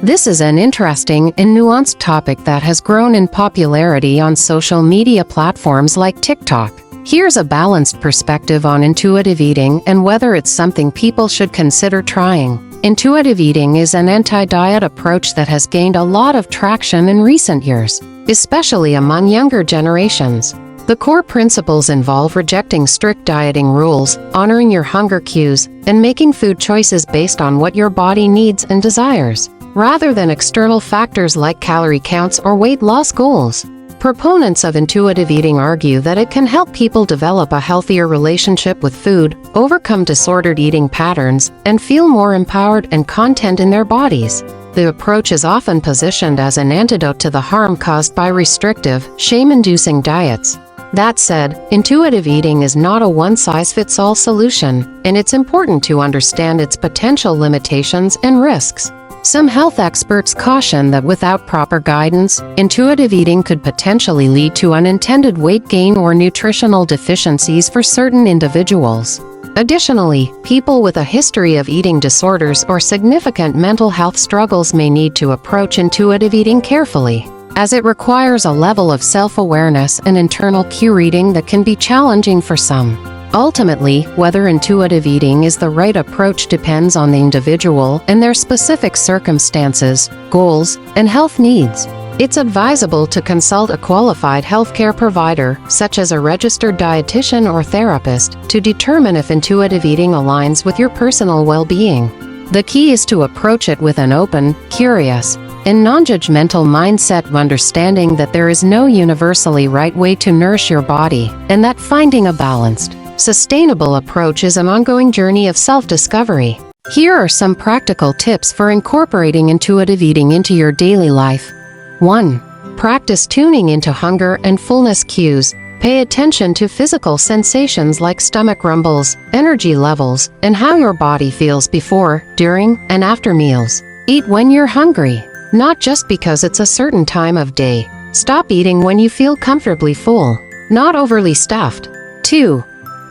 This is an interesting and nuanced topic that has grown in popularity on social media platforms like TikTok. Here's a balanced perspective on intuitive eating and whether it's something people should consider trying. Intuitive eating is an anti-diet approach that has gained a lot of traction in recent years, especially among younger generations. The core principles involve rejecting strict dieting rules, honoring your hunger cues, and making food choices based on what your body needs and desires, rather than external factors like calorie counts or weight loss goals. Proponents of intuitive eating argue that it can help people develop a healthier relationship with food, overcome disordered eating patterns, and feel more empowered and content in their bodies. The approach is often positioned as an antidote to the harm caused by restrictive, shame-inducing diets. That said, intuitive eating is not a one-size-fits-all solution, and it's important to understand its potential limitations and risks. Some health experts caution that without proper guidance, intuitive eating could potentially lead to unintended weight gain or nutritional deficiencies for certain individuals. Additionally, people with a history of eating disorders or significant mental health struggles may need to approach intuitive eating carefully, as it requires a level of self-awareness and internal cue reading that can be challenging for some. Ultimately, whether intuitive eating is the right approach depends on the individual and their specific circumstances, goals, and health needs. It's advisable to consult a qualified healthcare provider, such as a registered dietitian or therapist, to determine if intuitive eating aligns with your personal well-being. The key is to approach it with an open, curious, and non-judgmental mindset, understanding that there is no universally right way to nourish your body, and that finding a balanced, sustainable approach is an ongoing journey of self-discovery. Here are some practical tips for incorporating intuitive eating into your daily life. 1. Practice tuning into hunger and fullness cues. Pay attention to physical sensations like stomach rumbles, energy levels, and how your body feels before, during, and after meals. Eat when you're hungry, not just because it's a certain time of day. Stop eating when you feel comfortably full, not overly stuffed. 2.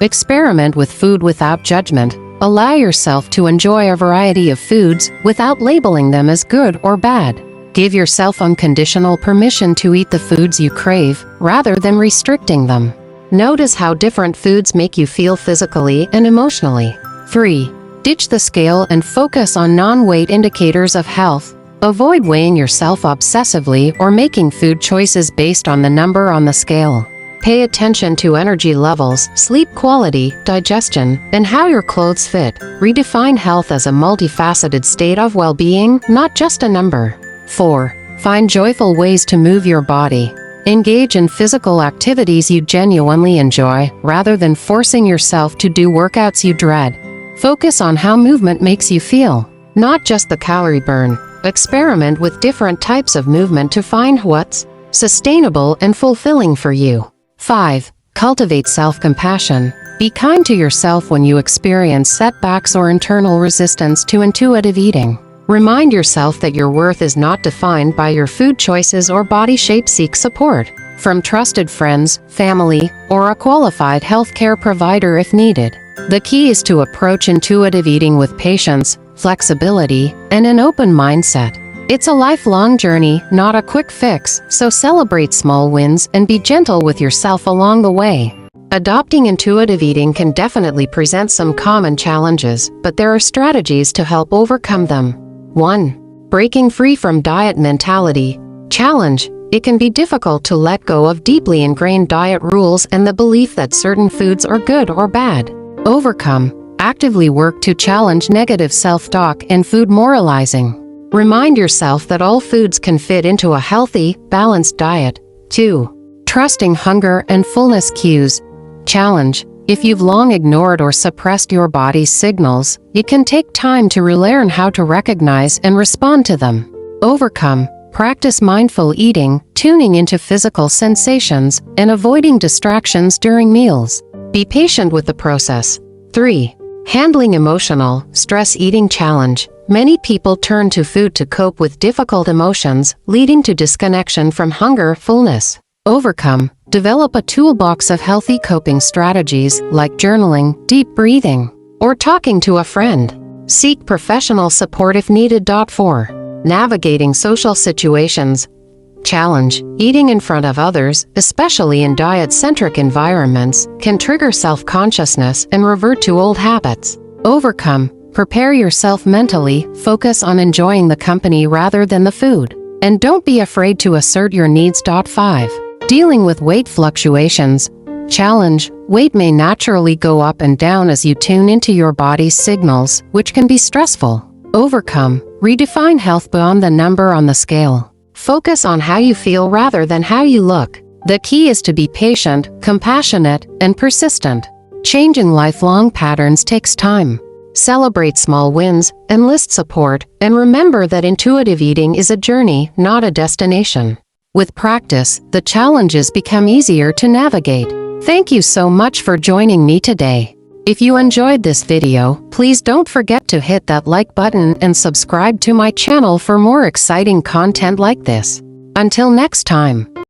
Experiment with food without judgment. Allow yourself to enjoy a variety of foods without labeling them as good or bad. Give yourself unconditional permission to eat the foods you crave, rather than restricting them. Notice how different foods make you feel physically and emotionally. 3. Ditch the scale and focus on non-weight indicators of health. Avoid weighing yourself obsessively or making food choices based on the number on the scale. Pay attention to energy levels, sleep quality, digestion, and how your clothes fit. Redefine health as a multifaceted state of well-being, not just a number. 4. Find joyful ways to move your body. Engage in physical activities you genuinely enjoy, rather than forcing yourself to do workouts you dread. Focus on how movement makes you feel, not just the calorie burn. Experiment with different types of movement to find what's sustainable and fulfilling for you. 5. Cultivate self-compassion. Be kind to yourself when you experience setbacks or internal resistance to intuitive eating. Remind yourself that your worth is not defined by your food choices or body shape. Seek support from trusted friends, family, or a qualified healthcare provider if needed. The key is to approach intuitive eating with patience, flexibility, and an open mindset. It's a lifelong journey, not a quick fix, so celebrate small wins and be gentle with yourself along the way. Adopting intuitive eating can definitely present some common challenges, but there are strategies to help overcome them. 1. Breaking free from diet mentality. Challenge. It can be difficult to let go of deeply ingrained diet rules and the belief that certain foods are good or bad. Overcome. Actively work to challenge negative self-talk and food moralizing. Remind yourself that all foods can fit into a healthy, balanced diet. 2. Trusting hunger and fullness cues. Challenge. If you've long ignored or suppressed your body's signals, it can take time to relearn how to recognize and respond to them. Overcome. Practice mindful eating, tuning into physical sensations, and avoiding distractions during meals. Be patient with the process. 3. Handling emotional, stress eating challenge. Many people turn to food to cope with difficult emotions, leading to disconnection from hunger, fullness. Overcome. Develop a toolbox of healthy coping strategies like journaling, deep breathing, or talking to a friend. Seek professional support if needed. 4. Navigating social situations. Challenge. Eating in front of others, especially in diet-centric environments, can trigger self-consciousness and revert to old habits. Overcome. Prepare yourself mentally, focus on enjoying the company rather than the food. And don't be afraid to assert your needs. 5. Dealing with weight fluctuations. Challenge. Weight may naturally go up and down as you tune into your body's signals, which can be stressful. Overcome. Redefine health beyond the number on the scale. Focus on how you feel rather than how you look. The key is to be patient, compassionate, and persistent. Changing lifelong patterns takes time. Celebrate small wins, enlist support, and remember that intuitive eating is a journey, not a destination. With practice, the challenges become easier to navigate. Thank you so much for joining me today. If you enjoyed this video, please don't forget to hit that like button and subscribe to my channel for more exciting content like this. Until next time.